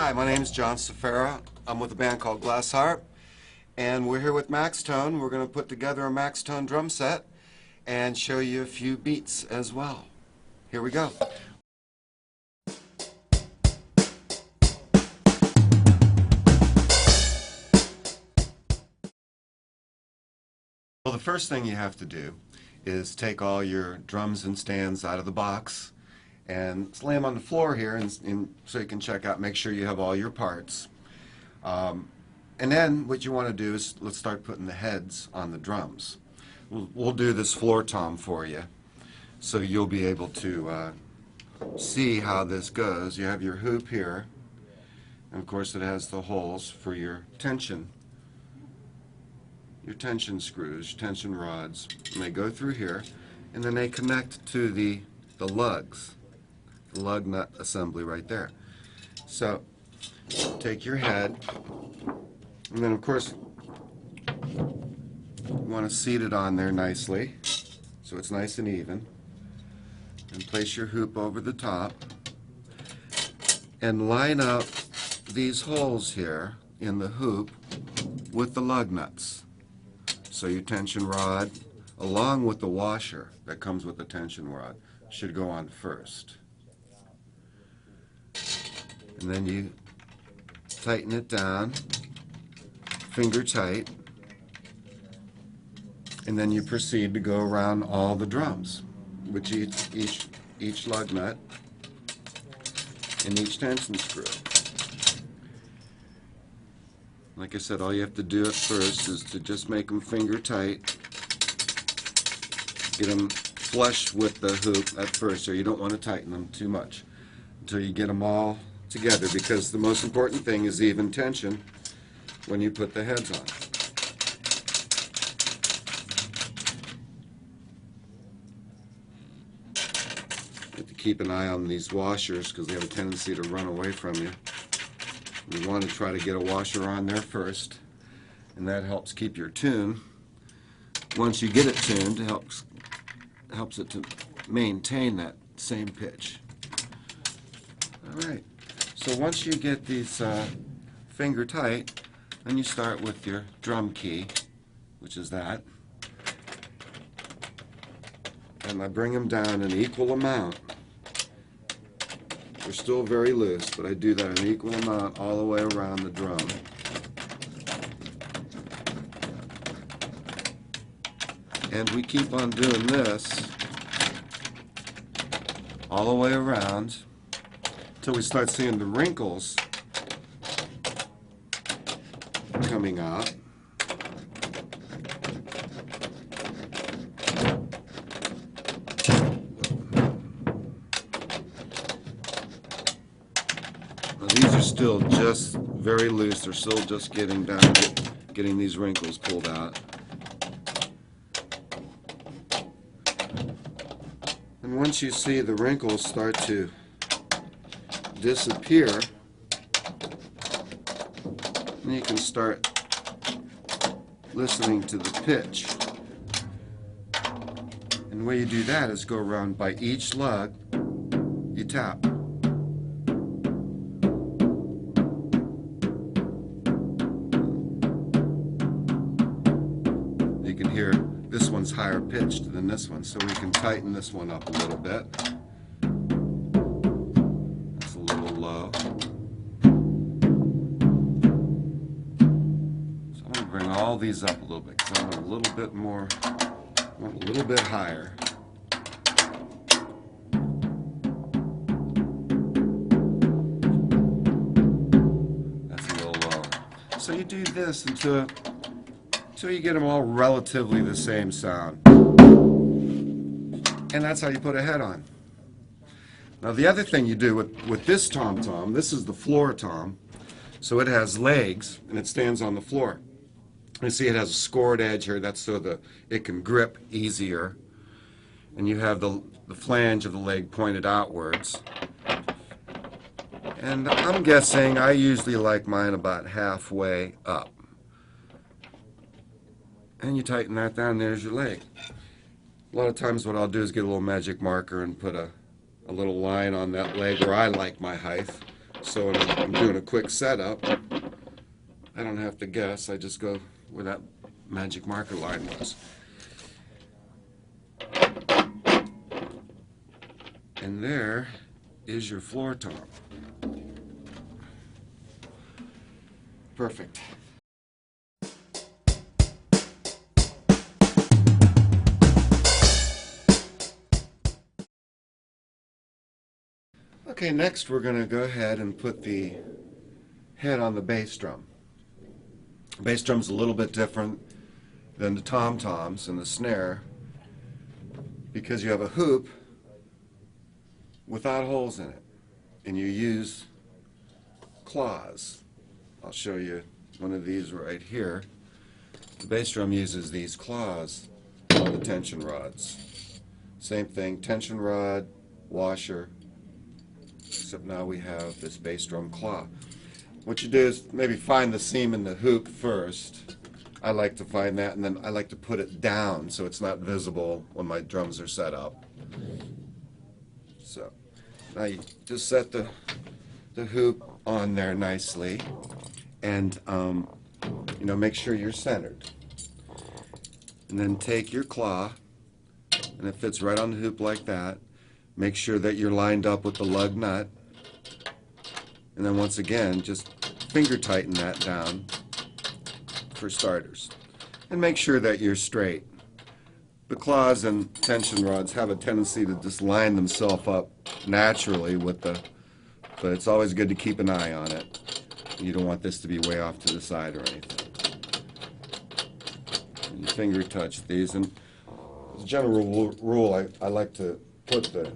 Hi, my name is John SFERRA. I'm with a band called Glass Harp, and we're here with MAXTONE. We're going to put together a MAXTONE drum set and show you a few beats as well. Here we go. Well, the first thing you have to do is take all your drums and stands out of the box and lay them on the floor here, and so you can check out, make sure you have all your parts. And then what you want to do is let's start putting the heads on the drums. We'll do this floor tom for you, so you'll be able to see how this goes. You have your hoop here, and of course it has the holes for your tension screws, tension rods, and they go through here, and then they connect to the lugs. The lug nut assembly right there. So take your head, and then of course you want to seat it on there nicely so it's nice and even, and place your hoop over the top and line up these holes here in the hoop with the lug nuts. So your tension rod along with the washer that comes with the tension rod should go on first. And then you tighten it down, finger tight, and then you proceed to go around all the drums with each lug nut and each tension screw. Like I said, all you have to do at first is to just make them finger tight, get them flush with the hoop at first, so you don't want to tighten them too much until you get them all together, because the most important thing is even tension when you put the heads on. You have to keep an eye on these washers because they have a tendency to run away from you. You want to try to get a washer on there first, and that helps keep your tune. Once you get it tuned, it helps it to maintain that same pitch. All right. So once you get these finger tight, then you start with your drum key, which is that. And I bring them down an equal amount. They're still very loose, but I do that an equal amount all the way around the drum. And we keep on doing this all the way around until we start seeing the wrinkles coming out. Now, these are still just very loose. They're still just getting down, getting these wrinkles pulled out. And once you see the wrinkles start to disappear, then you can start listening to the pitch. And the way you do that is go around by each lug, you tap. You can hear this one's higher pitched than this one, so we can tighten this one up a little bit. That's a little low. So I'm going to bring all these up a little bit because I want a little bit more, I want a little bit higher. That's a little low. So you do this until you get them all relatively the same sound. And that's how you put a head on. Now the other thing you do with this tom-tom, this is the floor tom, so it has legs and it stands on the floor. You see it has a scored edge here, that's so that it can grip easier. And you have the flange of the leg pointed outwards. And I'm guessing I usually like mine about halfway up. And you tighten that down, there's your leg. A lot of times what I'll do is get a little magic marker and put a little line on that leg where I like my height, So when I'm doing a quick setup, I don't have to guess. I just go where that magic marker line was. And there is your floor tom. Perfect. Okay, next we're going to go ahead and put the head on the bass drum. The bass drum's a little bit different than the tom-toms and the snare because you have a hoop without holes in it, and you use claws. I'll show you one of these right here. The bass drum uses these claws on the tension rods. Same thing, tension rod, washer, except now we have this bass drum claw. What you do is maybe find the seam in the hoop first. I like to find that, and then I like to put it down so it's not visible when my drums are set up. So now you just set the hoop on there nicely, and you know, make sure you're centered. And then take your claw, and it fits right on the hoop like that. Make sure that you're lined up with the lug nut. And then once again, just finger tighten that down for starters. And make sure that you're straight. The claws and tension rods have a tendency to just line themselves up naturally with the, but it's always good to keep an eye on it. You don't want this to be way off to the side or anything. And you finger touch these, and as a general rule, I like to put the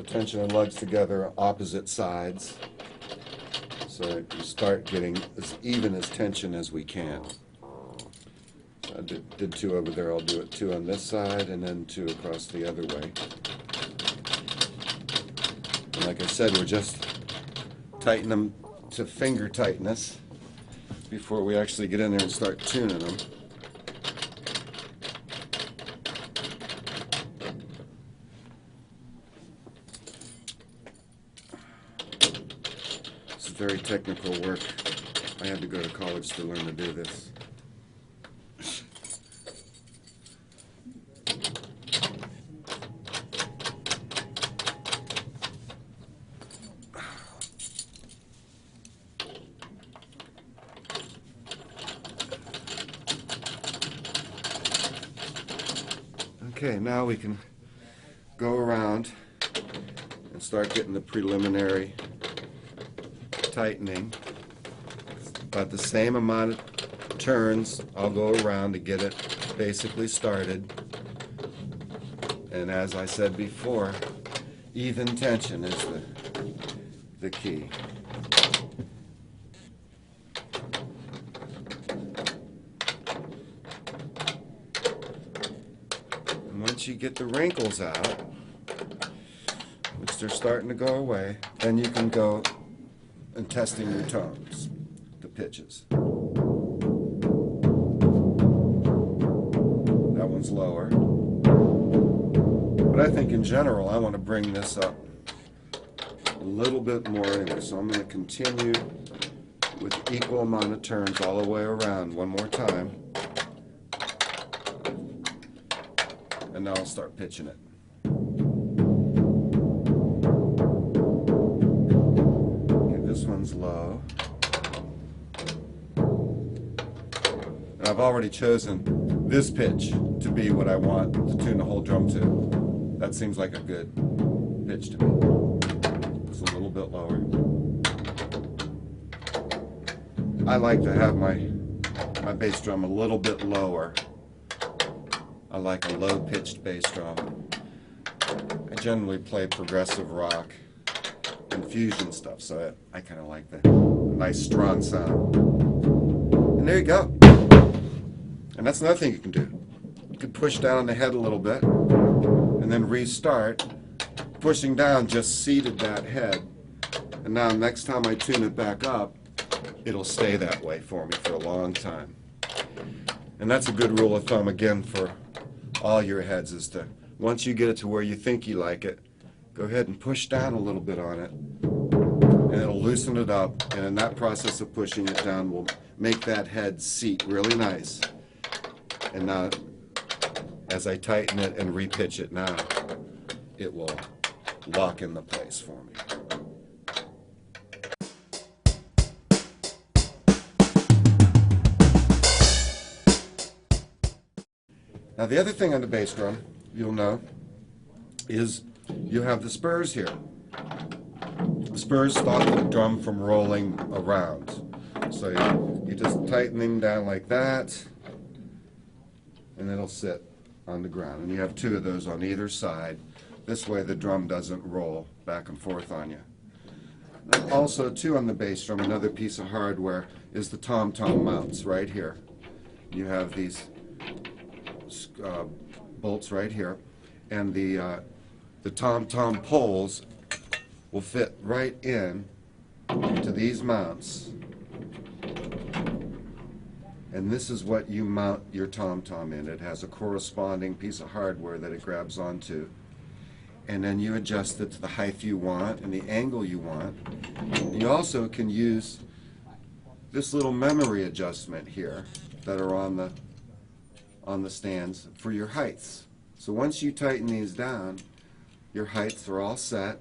tension and lugs together opposite sides, so that you start getting as even as tension as we can. So I did two over there. I'll do it two on this side and then two across the other way. And like I said, we're just tightening them to finger tightness before we actually get in there and start tuning them. Very technical work. I had to go to college to learn to do this. Okay, now we can go around and start getting the preliminary tightening. About the same amount of turns I'll go around to get it basically started. And as I said before, even tension is the key. And once you get the wrinkles out, which they're starting to go away, then you can go and testing your tones, the pitches. That one's lower. But I think in general I want to bring this up a little bit more anyway, so I'm going to continue with equal amount of turns all the way around one more time. And now I'll start pitching it. This one's low. And I've already chosen this pitch to be what I want to tune the whole drum to. That seems like a good pitch to me. It's a little bit lower. I like to have my bass drum a little bit lower. I like a low-pitched bass drum. I generally play progressive rock and fusion stuff, so I kind of like the nice strong sound. And there you go. And that's another thing you can do. You can push down on the head a little bit and then restart. Pushing down just seated that head, and now next time I tune it back up, it'll stay that way for me for a long time. And that's a good rule of thumb again for all your heads, is to, once you get it to where you think you like it, go ahead and push down a little bit on it, and it'll loosen it up, and in that process of pushing it down will make that head seat really nice. And now, as I tighten it and repitch it now, it will lock into place for me. Now the other thing on the bass drum, you'll know, is you have the spurs here. The spurs stop the drum from rolling around. So you just tighten them down like that, and it'll sit on the ground. And you have two of those on either side. This way the drum doesn't roll back and forth on you. And also, too, on the bass drum, another piece of hardware is the tom-tom mounts right here. You have these bolts right here, and the tom-tom poles will fit right in to these mounts. And this is what you mount your tom-tom in. It has a corresponding piece of hardware that it grabs onto. And then you adjust it to the height you want and the angle you want. You also can use this little memory adjustment here that are on the stands for your heights. So once you tighten these down, your heights are all set,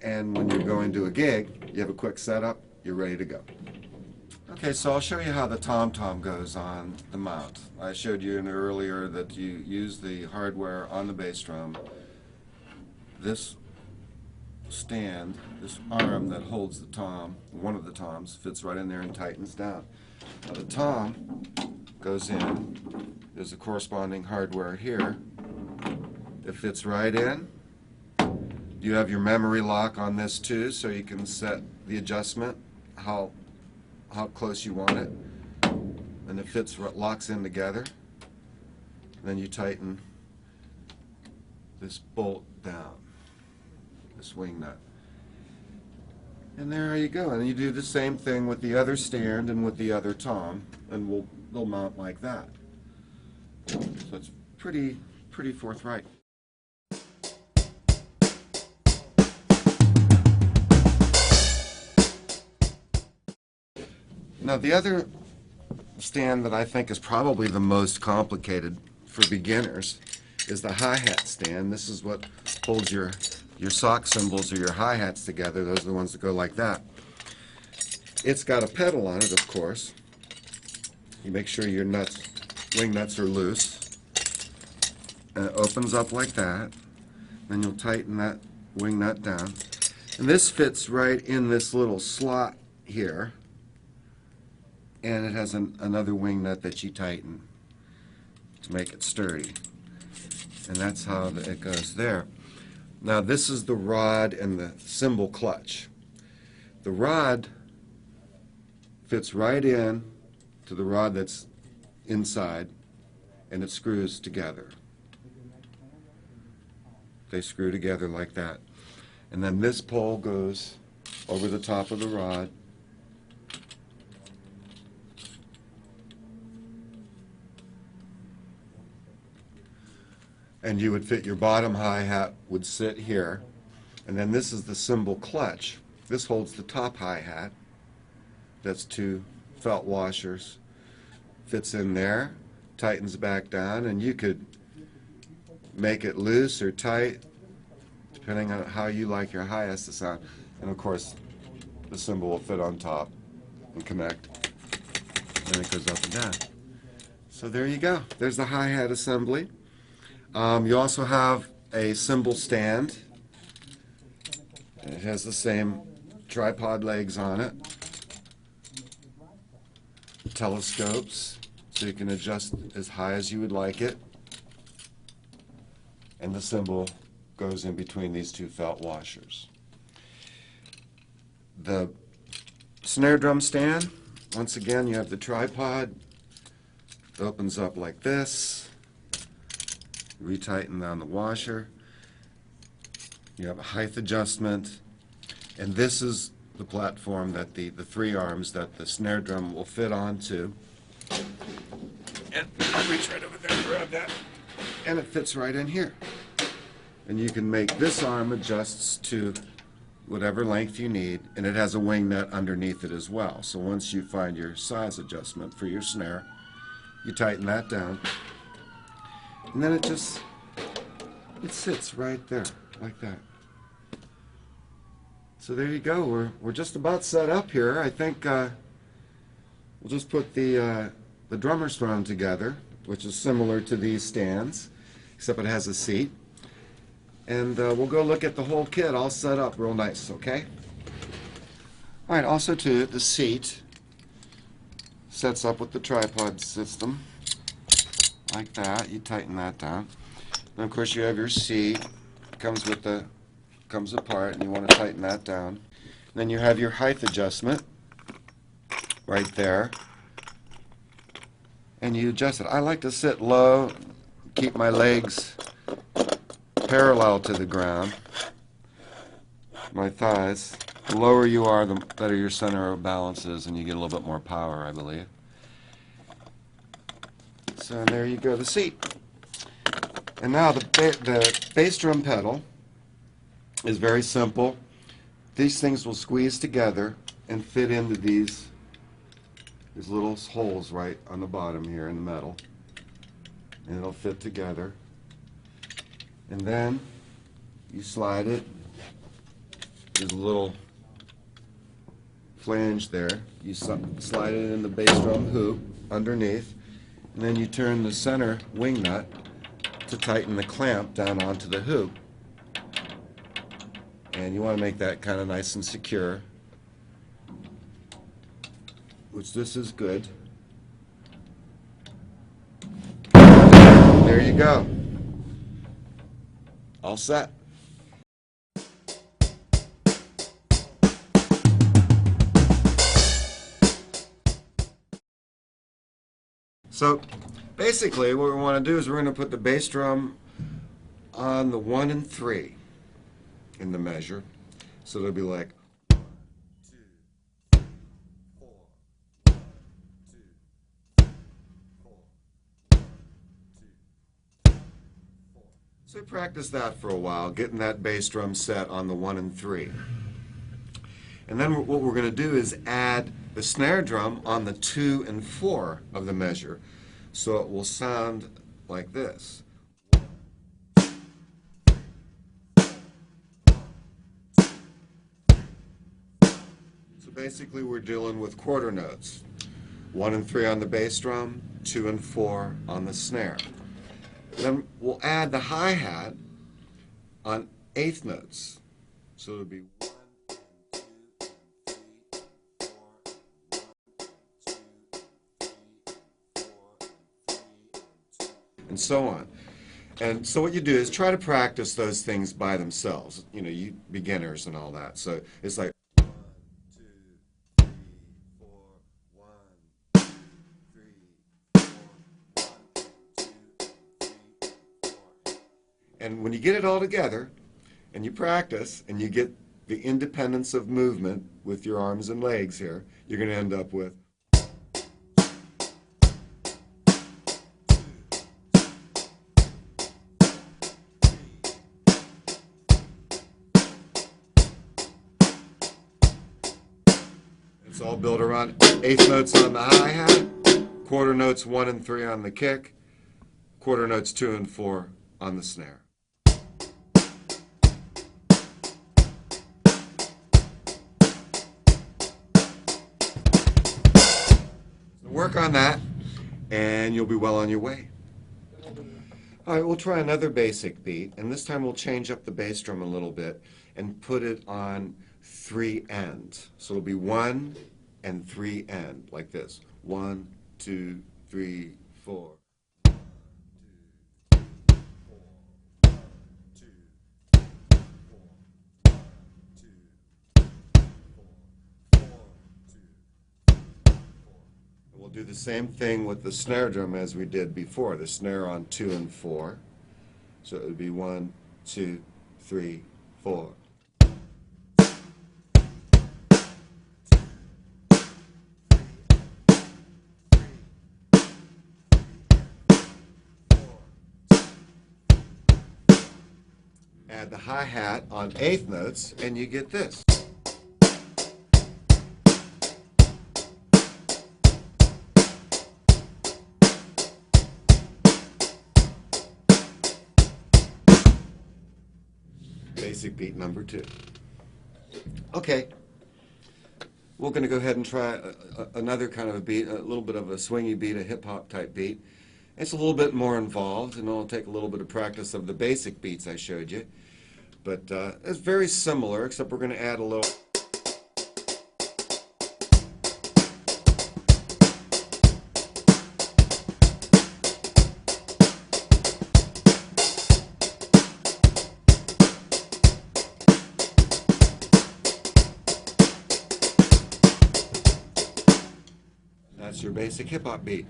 and when you're going to a gig, you have a quick setup, you're ready to go. Okay, so I'll show you how the tom-tom goes on the mount. I showed you earlier that you use the hardware on the bass drum. This stand, this arm that holds the tom, one of the toms, fits right in there and tightens down. Now the tom goes in. There's a corresponding hardware here. It fits right in. You have your memory lock on this too, so you can set the adjustment, how close you want it. And it fits, locks in together. And then you tighten this bolt down, this wing nut. And there you go. And you do the same thing with the other stand and with the other tom, and they'll mount like that. So it's pretty forthright. Now the other stand that I think is probably the most complicated for beginners is the hi-hat stand. This is what holds your sock cymbals or your hi-hats together. Those are the ones that go like that. It's got a pedal on it, of course. You make sure your wing nuts are loose. And it opens up like that. Then you'll tighten that wing nut down. And this fits right in this little slot here. And it has another wing nut that you tighten to make it sturdy. And that's how it goes there. Now this is the rod and the cymbal clutch. The rod fits right in to the rod that's inside, and it screws together. They screw together like that. And then this pole goes over the top of the rod. And you would fit your bottom hi-hat would sit here, and then this is the cymbal clutch. This holds the top hi-hat. That's two felt washers. Fits in there, tightens back down, and you could make it loose or tight depending on how you like your hi-hats to sound. And of course the cymbal will fit on top and connect, and it goes up and down. So there you go. There's the hi-hat assembly. You also have a cymbal stand. It has the same tripod legs on it. Telescopes, so you can adjust as high as you would like it. And the cymbal goes in between these two felt washers. The snare drum stand, once again, you have the tripod. It opens up like this. Retighten down the washer. You have a height adjustment, and this is the platform that the three arms that the snare drum will fit onto. And I'll reach right over there and grab that, and it fits right in here. And you can make this arm adjusts to whatever length you need, and it has a wing nut underneath it as well. So once you find your size adjustment for your snare, you tighten that down, and then it sits right there like that. So there you go. We're just about set up here. I think we'll just put the drummer's throne together, which is similar to these stands, except it has a seat. And we'll go look at the whole kit all set up real nice, okay? All right, also too, the seat sets up with the tripod system like that. You tighten that down. And of course you have your seat. It comes apart, and you want to tighten that down. And then you have your height adjustment right there. And you adjust it. I like to sit low, keep my legs parallel to the ground, my thighs. The lower you are, the better your center of balance is, and you get a little bit more power, I believe. So there you go, the seat. And now the bass drum pedal is very simple. These things will squeeze together and fit into these little holes right on the bottom here in the metal, and it'll fit together. And then you slide it. There's a little flange there. You slide it in the bass drum hoop underneath, and then you turn the center wing nut to tighten the clamp down onto the hoop. And you want to make that kind of nice and secure, which this is good. There you go. All set. So basically what we want to do is we're going to put the bass drum on the 1 and 3 in the measure. So it'll be like 1, 2, 4, 1, 2, 4, 1, 2, 4. So practice that for a while, getting that bass drum set on the 1 and 3. And then what we're going to do is add the snare drum on the 2 and 4 of the measure, so it will sound like this. So basically we're dealing with quarter notes. 1 and 3 on the bass drum, 2 and 4 on the snare. Then we'll add the hi-hat on 1/8 notes. So it'll be 1 and so on. And so what you do is try to practice those things by themselves. You know, you beginners and all that. So it's like 1, 2, 3, 4, 1, 2, 3, 4, 1, 2, 3, 4. And when you get it all together and you practice and you get the independence of movement with your arms and legs here, you're going to end up with it's all built around 1/8 notes on the hi-hat, quarter notes 1 and 3 on the kick, quarter notes 2 and 4 on the snare. So work on that and you'll be well on your way. All right, we'll try another basic beat, and this time we'll change up the bass drum a little bit and put it on 3 end. So it'll be 1 and 3 end, like this. 1, 2, 3, 4. 1, 2, 4. 1, 2, 4. 1, 2, 4. 4, 2, 4. And we'll do the same thing with the snare drum as we did before. The snare on 2 and 4. So it would be 1, 2, 3, 4. add the hi-hat on eighth notes, and you get this. Basic beat number 2. Okay, we're going to go ahead and try another kind of a beat, a little bit of a swingy beat, a hip-hop type beat. It's a little bit more involved, and it'll take a little bit of practice of the basic beats I showed you. But it's very similar, except we're going to add a little... That's your basic hip-hop beat.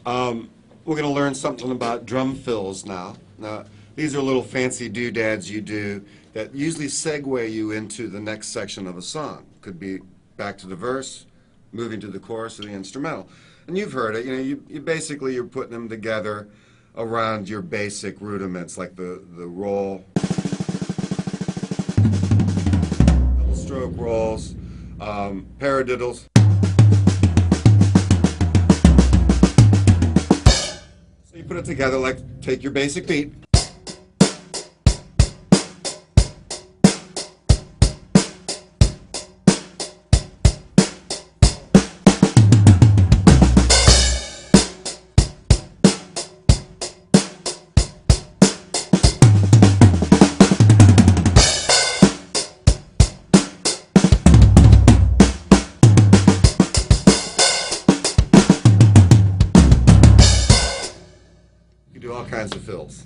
We're going to learn something about drum fills now. Now, these are little fancy doodads you do that usually segue you into the next section of a song. Could be back to the verse, moving to the chorus or the instrumental. And you've heard it. You know, you basically you're putting them together around your basic rudiments, like the roll, double stroke rolls, paradiddles. You put it together like, take your basic beat. You do all kinds of fills.